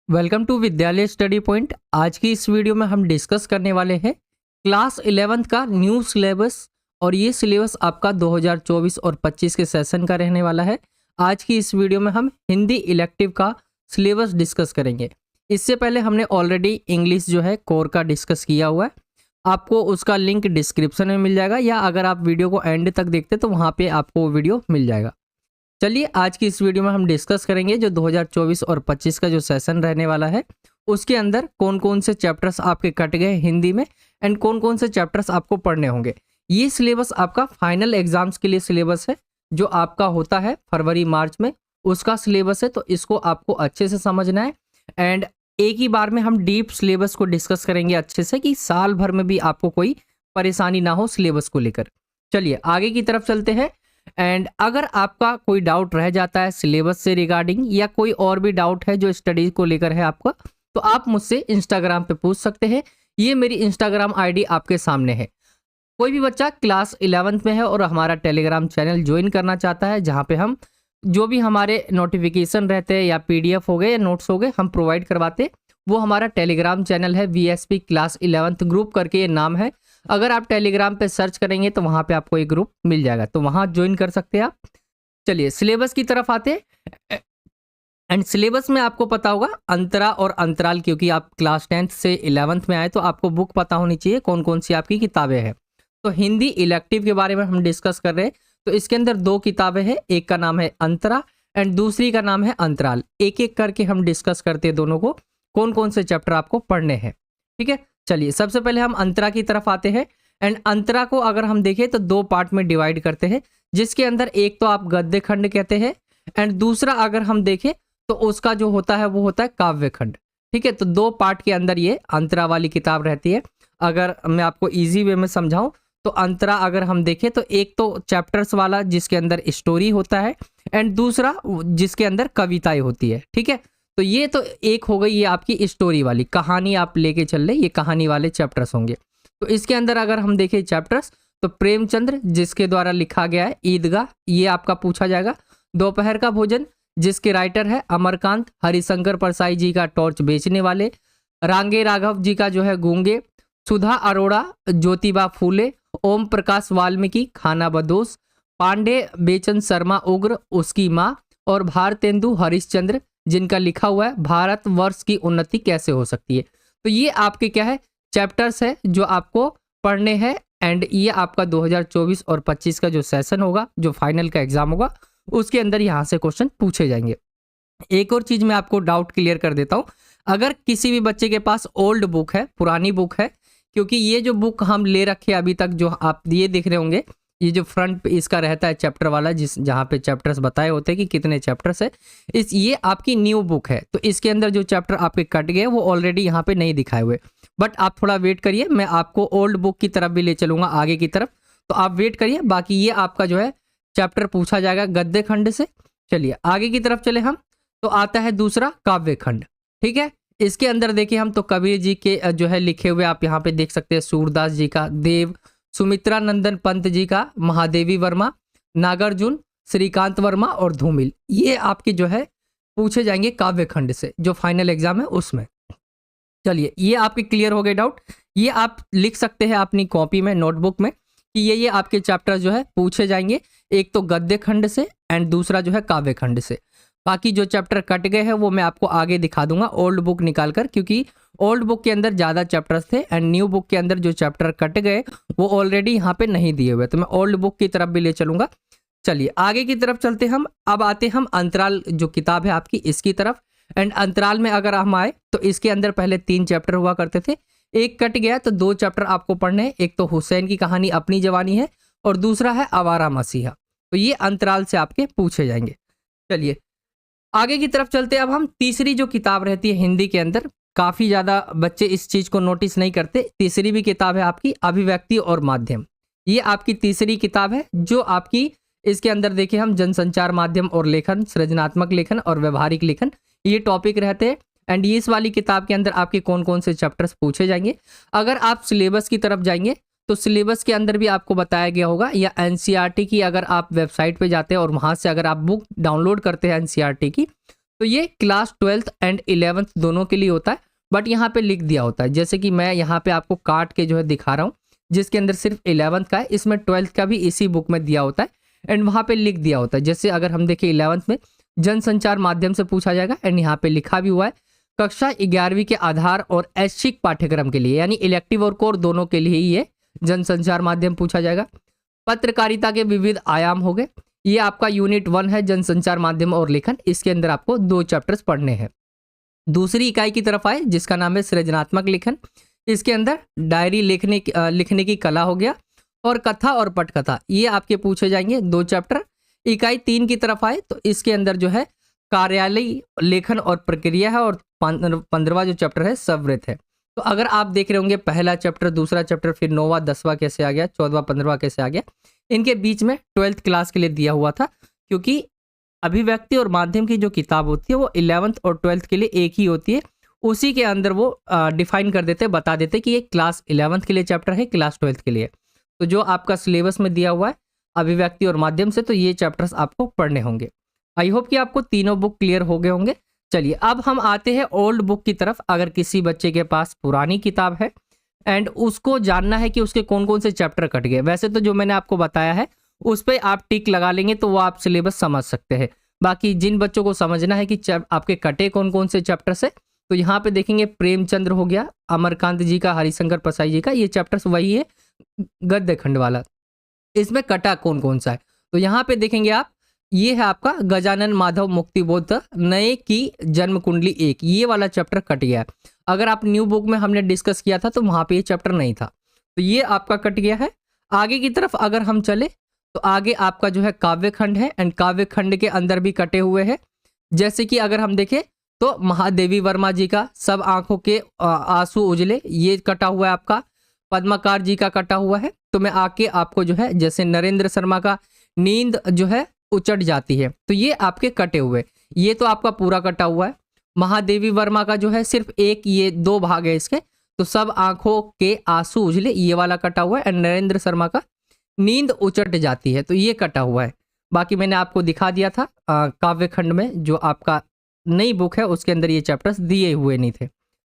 Welcome to विद्यालय study point. आज की इस वीडियो में हम डिस्कस करने वाले हैं क्लास 11th का न्यू सिलेबस। और ये सिलेबस आपका 2024 और 25 के सेशन का रहने वाला है। आज की इस वीडियो में हम हिंदी इलेक्टिव का सिलेबस डिस्कस करेंगे। इससे पहले हमने ऑलरेडी इंग्लिश जो है कोर का डिस्कस किया हुआ है। आपको उसका लिंक डिस्क्रिप्शन में मिल जाएगा, या अगर आप वीडियो को एंड तक देखते तो वहाँ पे आपको वीडियो मिल जाएगा। चलिए आज की इस वीडियो में हम डिस्कस करेंगे जो 2024 और 25 का जो सेशन रहने वाला है उसके अंदर कौन कौन से चैप्टर्स आपके कट गए हिंदी में एंड कौन कौन से चैप्टर्स आपको पढ़ने होंगे। ये सिलेबस आपका फाइनल एग्जाम्स के लिए सिलेबस है जो आपका होता है फरवरी मार्च में, उसका सिलेबस है। तो इसको आपको अच्छे से समझना है एंड एक ही बार में हम डीप सिलेबस को डिस्कस करेंगे अच्छे से कि साल भर में भी आपको कोई परेशानी ना हो सिलेबस को लेकर। चलिए आगे की तरफ चलते हैं। एंड अगर आपका कोई डाउट रह जाता है सिलेबस से रिगार्डिंग या कोई और भी डाउट है जो स्टडीज को लेकर है आपका, तो आप मुझसे इंस्टाग्राम पे पूछ सकते हैं। ये मेरी इंस्टाग्राम आईडी आपके सामने है। कोई भी बच्चा क्लास 11th में है और हमारा टेलीग्राम चैनल ज्वाइन करना चाहता है जहाँ पे हम जो भी हमारे नोटिफिकेशन रहते हैं या पीडीएफ हो गए या नोट्स हो गए हम प्रोवाइड करवाते, वो हमारा टेलीग्राम चैनल है VSP क्लास 11th ग्रुप करके ये नाम है। अगर आप टेलीग्राम पे सर्च करेंगे तो वहाँ पे आपको एक ग्रुप मिल जाएगा, तो वहाँ ज्वाइन कर सकते हैं आप। चलिए सिलेबस की तरफ आते हैं। एंड सिलेबस में आपको पता होगा अंतरा और अंतराल, क्योंकि आप क्लास 10th से 11th में आए तो आपको बुक पता होनी चाहिए कौन कौन सी आपकी किताबें हैं। तो हिंदी इलेक्टिव के बारे में हम डिस्कस कर रहे हैं। तो इसके अंदर दो किताबें हैं, एक का नाम है अंतरा एंड दूसरी का नाम है अंतराल। एक एक करके हम डिस्कस करते हैं दोनों को, कौन कौन से चैप्टर आपको पढ़ने हैं। ठीक है, चलिए सबसे पहले हम अंतरा की तरफ आते हैं। एंड अंतरा को अगर हम देखें तो दो पार्ट में डिवाइड करते हैं, जिसके अंदर एक तो आप गद्य खंड कहते हैं एंड दूसरा अगर हम देखें तो उसका जो होता है वो होता है काव्य खंड। ठीक है, तो दो पार्ट के अंदर ये अंतरा वाली किताब रहती है। अगर मैं आपको इजी वे में समझाऊं तो अंतरा अगर हम देखें तो एक तो चैप्टर्स वाला जिसके अंदर स्टोरी होता है एंड दूसरा जिसके अंदर कविताएं होती है। ठीक है, तो ये तो एक हो गई ये आपकी स्टोरी वाली कहानी आप लेके चल रहे, ये कहानी वाले चैप्टर्स होंगे। तो इसके अंदर अगर हम देखें चैप्टर्स तो प्रेमचंद्र जिसके द्वारा लिखा गया है ईदगाह, ये आपका पूछा जाएगा। दोपहर का भोजन जिसके राइटर है अमरकांत, हरिशंकर परसाई जी का टॉर्च बेचने वाले, रांगे राघव जी का जो है गूंगे, सुधा अरोड़ा ज्योतिबा फूले, ओम प्रकाश वाल्मीकि खाना बदोश, पांडे बेचन शर्मा उग्र उसकी माँ, और भारतेंदु हरिश्चंद्र जिनका लिखा हुआ है भारत वर्ष की उन्नति कैसे हो सकती है। तो ये आपके क्या है चैप्टर्स है जो आपको पढ़ने हैं। एंड ये आपका 2024 और 25 का जो सेशन होगा, जो फाइनल का एग्जाम होगा, उसके अंदर यहाँ से क्वेश्चन पूछे जाएंगे। एक और चीज मैं आपको डाउट क्लियर कर देता हूँ। अगर किसी भी बच्चे के पास ओल्ड बुक है, पुरानी बुक है, क्योंकि ये जो बुक हम ले रखे अभी तक जो आप ये देख रहे होंगे, ये जो फ्रंट पे इसका रहता है चैप्टर वाला, जिस जहाँ पे चैप्टर्स बताए होते हैं कि कितने चैप्टर्स है, इस ये आपकी न्यू बुक है। तो इसके अंदर जो चैप्टर आपके कट गए वो ऑलरेडी यहाँ पे नहीं दिखाए हुए। बट आप थोड़ा वेट करिए, मैं आपको ओल्ड बुक की तरफ भी ले चलूंगा आगे की तरफ, तो आप वेट करिए। बाकी ये आपका जो है चैप्टर पूछा जाएगा गद्य खंड से। चलिए आगे की तरफ चले हम, तो आता है दूसरा काव्य खंड। ठीक है, इसके अंदर देखिए हम तो कबीर जी के जो है लिखे हुए आप यहाँ पे देख सकते हैं, सूरदास जी का देव, सुमित्रा नंदन पंत जी का महादेवी वर्मा, नागार्जुन, श्रीकांत वर्मा और धूमिल, ये आपके जो है पूछे जाएंगे काव्य खंड से जो फाइनल एग्जाम है उसमें। चलिए ये आपके क्लियर हो गए डाउट। ये आप लिख सकते हैं अपनी कॉपी में नोटबुक में कि ये आपके चैप्टर जो है पूछे जाएंगे, एक तो गद्य खंड से एंड दूसरा जो है काव्य खंड से। बाकी जो चैप्टर कट गए हैं वो मैं आपको आगे दिखा दूंगा ओल्ड बुक निकालकर, क्योंकि ओल्ड बुक के अंदर ज़्यादा चैप्टर्स थे एंड न्यू बुक के अंदर जो चैप्टर कट गए वो ऑलरेडी यहाँ पे नहीं दिए हुए, तो मैं ओल्ड बुक की तरफ भी ले चलूंगा। चलिए आगे की तरफ चलते हम। अब आते हम अंतराल जो किताब है आपकी इसकी तरफ। एंड अंतराल में अगर हम आए तो इसके अंदर पहले 3 चैप्टर हुआ करते थे, एक कट गया तो 2 चैप्टर आपको पढ़ने हैं। एक तो हुसैन की कहानी अपनी जवानी है और दूसरा है आवारा मसीहा। तो ये अंतराल से आपके पूछे जाएंगे। चलिए आगे की तरफ चलते हैं। अब हम तीसरी जो किताब रहती है हिंदी के अंदर, काफ़ी ज़्यादा बच्चे इस चीज़ को नोटिस नहीं करते, तीसरी भी किताब है आपकी अभिव्यक्ति और माध्यम। ये आपकी तीसरी किताब है जो आपकी इसके अंदर देखिए हम जनसंचार माध्यम और लेखन, सृजनात्मक लेखन और व्यवहारिक लेखन, ये टॉपिक रहते हैं। एंड ये इस वाली किताब के अंदर आपके कौन कौन से चैप्टर्स पूछे जाएंगे। अगर आप सिलेबस की तरफ जाएंगे तो सिलेबस के अंदर भी आपको बताया गया होगा, या एनसीईआरटी की अगर आप वेबसाइट पे जाते हैं और वहाँ से अगर आप बुक डाउनलोड करते हैं एनसीईआरटी की, तो ये क्लास 12th एंड 11th दोनों के लिए होता है, बट यहाँ पे लिख दिया होता है, जैसे कि मैं यहाँ पे आपको काट के जो है दिखा रहा हूँ, जिसके अंदर सिर्फ 11th का है, इसमें 12th का भी इसी बुक में दिया होता है एंड वहाँ पे लिख दिया होता है। जैसे अगर हम देखें 11th में जनसंचार माध्यम से पूछा जाएगा एंड यहाँ पे लिखा भी हुआ है कक्षा 11वीं के आधार और ऐच्छिक पाठ्यक्रम के लिए, यानी इलेक्टिव और कोर दोनों के लिए ही ये जनसंचार माध्यम पूछा जाएगा। पत्रकारिता के विविध आयाम हो गए, ये आपका यूनिट 1 है, जनसंचार माध्यम और लेखन। इसके अंदर आपको 2 चैप्टर्स पढ़ने हैं। दूसरी इकाई की तरफ आए जिसका नाम है सृजनात्मक लेखन। इसके अंदर डायरी लिखने की कला हो गया और कथा और पटकथा, ये आपके पूछे जाएंगे 2 चैप्टर। इकाई 3 की तरफ आए तो इसके अंदर जो है कार्यालय लेखन और प्रक्रिया है और 15वां जो चैप्टर है संवृत्त है। तो अगर आप देख रहे होंगे पहला चैप्टर, दूसरा चैप्टर, फिर 9वां 10वां कैसे आ गया, 14वां 15वां कैसे आ गया, इनके बीच में 12th क्लास के लिए दिया हुआ था, क्योंकि अभिव्यक्ति और माध्यम की जो किताब होती है वो 11th और 12th के लिए एक ही होती है। उसी के अंदर वो डिफाइन कर देते, बता देते कि ये क्लास 11th के लिए चैप्टर है, क्लास 12th के लिए। तो जो आपका सिलेबस में दिया हुआ है अभिव्यक्ति और माध्यम से, तो ये चैप्टर्स आपको पढ़ने होंगे। आई होप कि आपको तीनों बुक क्लियर हो गए होंगे। चलिए अब हम आते हैं ओल्ड बुक की तरफ। अगर किसी बच्चे के पास पुरानी किताब है एंड उसको जानना है कि उसके कौन कौन से चैप्टर कट गए, वैसे तो जो मैंने आपको बताया है उस पर आप टिक लगा लेंगे तो वो आप सिलेबस समझ सकते हैं। बाकी जिन बच्चों को समझना है कि आपके कटे कौन कौन से चैप्टर से, तो यहाँ पे देखेंगे प्रेमचंद्र हो गया, अमरकांत जी का, हरिशंकर प्रसाई जी का, ये चैप्टर्स वही है गद्य खंड वाला। इसमें कटा कौन कौन सा है, तो यहाँ पे देखेंगे आप, ये है आपका गजानन माधव मुक्तिबोध नए की जन्म कुंडली 1, ये वाला चैप्टर कट गया है। अगर आप न्यू बुक में हमने डिस्कस किया था तो वहां पे ये चैप्टर नहीं था, तो ये आपका कट गया है। आगे की तरफ अगर हम चले तो आगे आपका जो है काव्य खंड है एंड काव्य खंड के अंदर भी कटे हुए हैं। जैसे कि अगर हम देखें तो महादेवी वर्मा जी का सब आंखों के आंसू उजले, ये कटा हुआ है आपका। पद्माकार जी का कटा हुआ है। तो मैं आके आपको जो है, जैसे नरेंद्र शर्मा का नींद जो है उचट जाती है, तो ये आपके कटे हुए, ये तो आपका पूरा कटा हुआ है। महादेवी वर्मा का जो है सिर्फ एक, ये 2 भाग है इसके, तो सब आंखों के आंसू उजले, ये वाला कटा हुआ है। एंड नरेंद्र शर्मा का नींद उचट जाती है, तो ये कटा हुआ है। बाकी मैंने आपको दिखा दिया था काव्य खंड में, जो आपका नई बुक है उसके अंदर ये चैप्टर्स दिए हुए नहीं थे।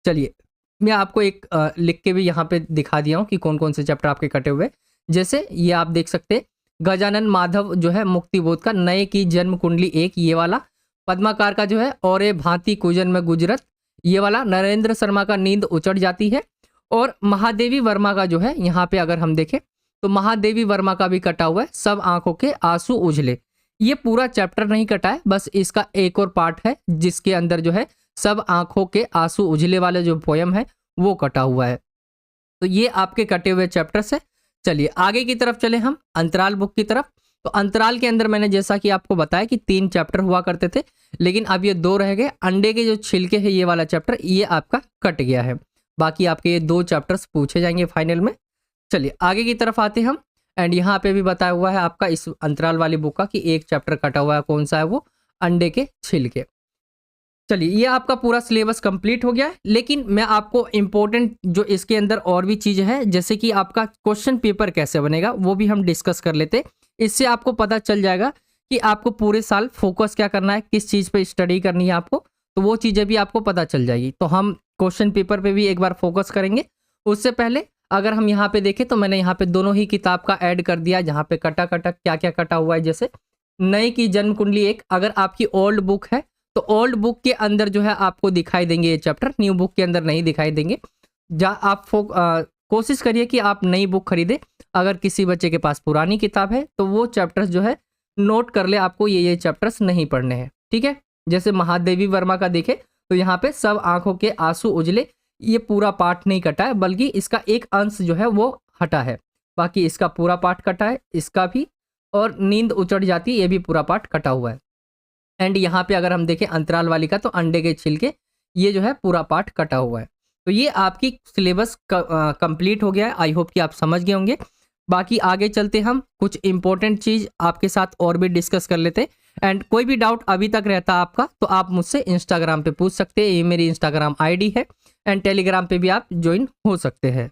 चलिए मैं आपको एक लिख के भी यहाँ पे दिखा दिया हूँ कि कौन कौन से चैप्टर आपके कटे हुए। जैसे ये आप देख सकते हैं, गजानन माधव जो है मुक्तिबोध का नए की जन्म कुंडली 1, ये वाला। पद्माकार का जो है और भांति कुजन में गुजरत, ये वाला। नरेंद्र शर्मा का नींद उचट जाती है। और महादेवी वर्मा का जो है, यहाँ पे अगर हम देखें तो महादेवी वर्मा का भी कटा हुआ है, सब आंखों के आंसू उजले। ये पूरा चैप्टर नहीं कटा है, बस इसका एक और पार्ट है जिसके अंदर जो है सब आंखों के आंसू उजले वाले जो पोयम है वो कटा हुआ है। तो ये आपके कटे हुए चैप्टर्स है। चलिए आगे की तरफ चले हम अंतराल बुक की तरफ। तो अंतराल के अंदर मैंने जैसा कि आपको बताया कि 3 चैप्टर हुआ करते थे, लेकिन अब ये 2 रह गए। अंडे के जो छिलके है, ये वाला चैप्टर, ये आपका कट गया है। बाकी आपके ये 2 चैप्टर्स पूछे जाएंगे फाइनल में। चलिए आगे की तरफ आते हम। एंड यहाँ पे भी बताया हुआ है आपका इस अंतराल वाली बुक का कि एक चैप्टर कटा हुआ है, कौन सा है वो, अंडे के छिलके। चलिए ये आपका पूरा सिलेबस कंप्लीट हो गया है। लेकिन मैं आपको इम्पोर्टेंट जो इसके अंदर और भी चीज़ है, जैसे कि आपका क्वेश्चन पेपर कैसे बनेगा, वो भी हम डिस्कस कर लेते। इससे आपको पता चल जाएगा कि आपको पूरे साल फोकस क्या करना है, किस चीज़ पे स्टडी करनी है आपको, तो वो चीज़ें भी आपको पता चल जाएगी। तो हम क्वेश्चन पेपर पे भी एक बार फोकस करेंगे। उससे पहले अगर हम यहाँ पे देखें तो मैंने यहाँ पे दोनों ही किताब का ऐड कर दिया, जहाँ पे कटा कटा क्या क्या कटा हुआ है। जैसे नए की जन्म कुंडली 1, अगर आपकी ओल्ड बुक है तो ओल्ड बुक के अंदर जो है आपको दिखाई देंगे ये चैप्टर, न्यू बुक के अंदर नहीं दिखाई देंगे। आप कोशिश करिए कि आप नई बुक खरीदे। अगर किसी बच्चे के पास पुरानी किताब है तो वो चैप्टर्स जो है नोट कर ले, आपको ये चैप्टर्स नहीं पढ़ने हैं, ठीक है। जैसे महादेवी वर्मा का देखे तो यहाँ पे सब आंखों के आंसू उजले, ये पूरा पार्ट नहीं कटा है, बल्कि इसका एक अंश जो है वो हटा है। बाकी इसका पूरा पार्ट कटा है, इसका भी। और नींद उचट जाती है, ये भी पूरा पार्ट कटा हुआ है। एंड यहाँ पे अगर हम देखें अंतराल वाली का, तो अंडे के छिलके, ये जो है पूरा पार्ट कटा हुआ है। तो ये आपकी सिलेबस कंप्लीट हो गया है। आई होप कि आप समझ गए होंगे। बाकी आगे चलते हम कुछ इंपॉर्टेंट चीज़ आपके साथ और भी डिस्कस कर लेते। एंड कोई भी डाउट अभी तक रहता आपका तो आप मुझसे इंस्टाग्राम पे पूछ सकते हैं, ये मेरी इंस्टाग्राम आईडी है। एंड टेलीग्राम पे भी आप ज्वाइन हो सकते हैं।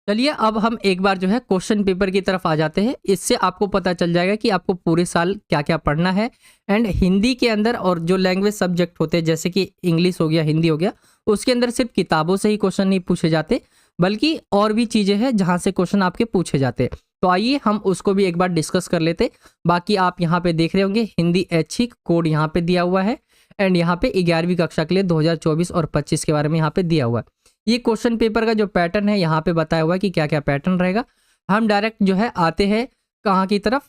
चलिए अब हम एक बार जो है क्वेश्चन पेपर की तरफ आ जाते हैं। इससे आपको पता चल जाएगा कि आपको पूरे साल क्या क्या पढ़ना है। एंड हिंदी के अंदर और जो लैंग्वेज सब्जेक्ट होते हैं जैसे कि इंग्लिश हो गया, हिंदी हो गया, उसके अंदर सिर्फ किताबों से ही क्वेश्चन नहीं पूछे जाते, बल्कि और भी चीज़ें हैं जहाँ से क्वेश्चन आपके पूछे जाते हैं। तो आइए हम उसको भी एक बार डिस्कस कर लेते। बाकी आप यहाँ पे देख रहे होंगे हिंदी ऐच्छिक कोड यहाँ पे दिया हुआ है। एंड यहाँ पे 11वीं कक्षा के लिए 2024 और 25 के बारे में यहाँ पे दिया हुआ है। ये क्वेश्चन पेपर का जो पैटर्न है यहाँ पे बताया हुआ है कि क्या क्या पैटर्न रहेगा। हम डायरेक्ट जो है आते हैं कहाँ की तरफ,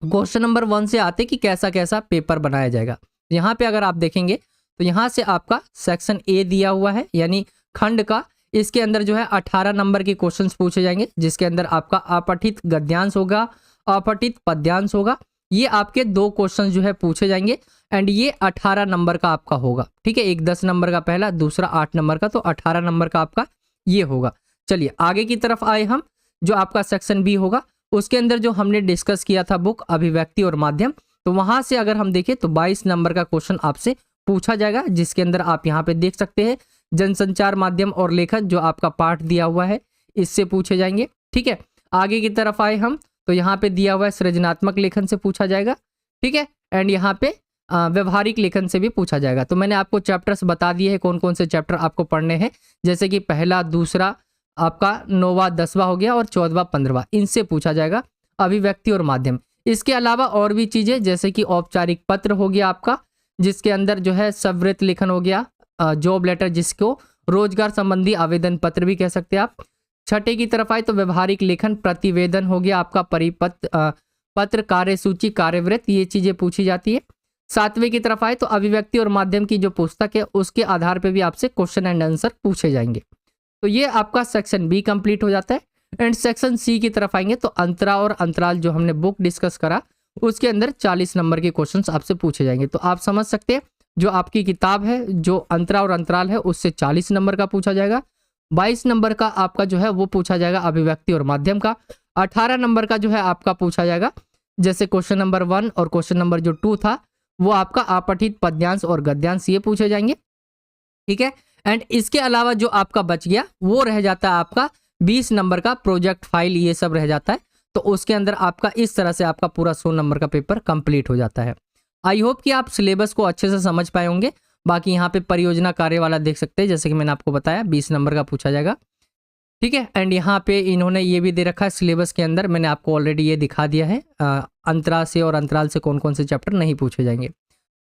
क्वेश्चन नंबर 1 से आते कि कैसा कैसा पेपर बनाया जाएगा। यहाँ पे अगर आप देखेंगे तो यहाँ से आपका सेक्शन ए दिया हुआ है, यानी खंड का। इसके अंदर जो है 18 नंबर के क्वेश्चंस पूछे जाएंगे, जिसके अंदर आपका अपठित गद्यांश होगा, अपठित पद्यांश होगा। ये आपके 2 क्वेश्चन जो है पूछे जाएंगे। एंड ये 18 नंबर का आपका होगा, ठीक है। एक 10 नंबर का पहला, दूसरा 8 नंबर का, तो 18 नंबर का आपका ये होगा। चलिए आगे की तरफ आए हम, जो आपका सेक्शन बी होगा उसके अंदर जो हमने डिस्कस किया था बुक, अभिव्यक्ति और माध्यम, तो वहां से अगर हम देखें तो 22 नंबर का क्वेश्चन आपसे पूछा जाएगा, जिसके अंदर आप यहाँ पे देख सकते हैं जनसंचार माध्यम और लेखन, जो आपका पाठ दिया हुआ है, इससे पूछे जाएंगे, ठीक है। आगे की तरफ आए हम तो यहाँ पे दिया हुआ है सृजनात्मक लेखन से पूछा जाएगा, ठीक है। एंड यहाँ पे व्यवहारिक लेखन से भी पूछा जाएगा। तो मैंने आपको चैप्टर्स बता दिए हैं कौन कौन से चैप्टर आपको पढ़ने हैं, जैसे कि पहला, दूसरा, आपका 9वां 10वां हो गया और 14वां 15वां, इनसे पूछा जाएगा अभिव्यक्ति और माध्यम। इसके अलावा और भी चीजें जैसे कि औपचारिक पत्र हो गया आपका, जिसके अंदर जो है संवृत्त लेखन हो गया, जॉब लेटर, जिसको रोजगार संबंधी आवेदन पत्र भी कह सकते हैं आप। छठे की तरफ आए तो व्यवहारिक लेखन, प्रतिवेदन हो गया आपका, परिपत्र, पत्र, कार्यसूची, कार्यवृत्त, ये चीजें पूछी जाती है। 7वें की तरफ आए तो अभिव्यक्ति और माध्यम की जो पुस्तक है उसके आधार पे भी आपसे क्वेश्चन एंड आंसर पूछे जाएंगे। तो ये आपका सेक्शन बी कंप्लीट हो जाता है। एंड सेक्शन सी की तरफ आएंगे तो अंतरा और अंतराल, जो हमने बुक डिस्कस करा, उसके अंदर 40 नंबर के क्वेश्चंस आपसे पूछे जाएंगे। तो आप समझ सकते हैं जो आपकी किताब है, जो अंतरा और अंतराल है, उससे 40 नंबर का पूछा जाएगा। 22 नंबर का आपका जो है वो पूछा जाएगा अभिव्यक्ति और माध्यम का। 18 नंबर का जो है आपका पूछा जाएगा, जैसे क्वेश्चन नंबर 1 और क्वेश्चन नंबर जो 2 था वो आपका अपठित पद्यांश और गद्यांश, ये पूछे जाएंगे, ठीक है। एंड इसके अलावा जो आपका बच गया वो रह जाता है आपका 20 नंबर का प्रोजेक्ट फाइल, ये सब रह जाता है। तो उसके अंदर आपका इस तरह से आपका पूरा 100 नंबर का पेपर कंप्लीट हो जाता है। आई होप कि आप सिलेबस को अच्छे से समझ पाए होंगे। बाकी यहाँ पे परियोजना कार्य वाला देख सकते हैं, जैसे कि मैंने आपको बताया 20 नंबर का पूछा जाएगा, ठीक है। एंड यहाँ पे इन्होंने ये भी दे रखा है सिलेबस के अंदर, मैंने आपको ऑलरेडी ये दिखा दिया है अंतरा से और अंतराल से कौन कौन से चैप्टर नहीं पूछे जाएंगे।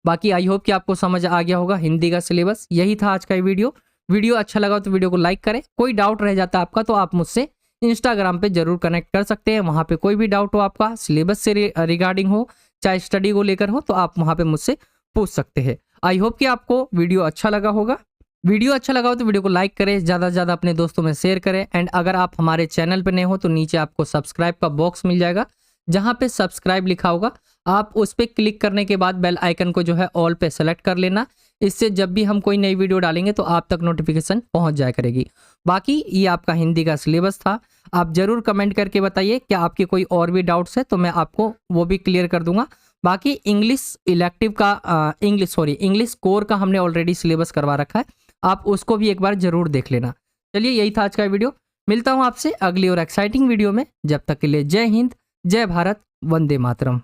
बाकी आई होप कि आपको समझ आ गया होगा हिंदी का सिलेबस। यही था आज का ये वीडियो अच्छा लगा तो वीडियो को लाइक करें। कोई डाउट रह जाता है आपका तो आप मुझसे इंस्टाग्राम पे जरूर कनेक्ट कर सकते हैं। वहाँ पे कोई भी डाउट हो आपका सिलेबस से रिगार्डिंग हो, चाहे स्टडी को लेकर हो, तो आप वहाँ पे मुझसे पूछ सकते हैं। आई होप कि आपको वीडियो अच्छा लगा होगा। वीडियो अच्छा लगा हो तो वीडियो को लाइक करें, ज़्यादा से ज़्यादा अपने दोस्तों में शेयर करें। एंड अगर आप हमारे चैनल पर नए हो तो नीचे आपको सब्सक्राइब का बॉक्स मिल जाएगा, जहाँ पे सब्सक्राइब लिखा होगा, आप उस पर क्लिक करने के बाद बेल आइकन को जो है ऑल पे सेलेक्ट कर लेना। इससे जब भी हम कोई नई वीडियो डालेंगे तो आप तक नोटिफिकेशन पहुंच जाया करेगी। बाकी ये आपका हिंदी का सिलेबस था। आप जरूर कमेंट करके बताइए क्या आपके कोई और भी डाउट्स है, तो मैं आपको वो भी क्लियर कर दूंगा। बाकी इंग्लिश इलेक्टिव का इंग्लिश कोर का हमने ऑलरेडी सिलेबस करवा रखा है, आप उसको भी एक बार जरूर देख लेना। चलिए यही था आज का वीडियो, मिलता हूँ आपसे अगली और एक्साइटिंग वीडियो में। जब तक के लिए जय हिंद, जय भारत, वंदे मातरम।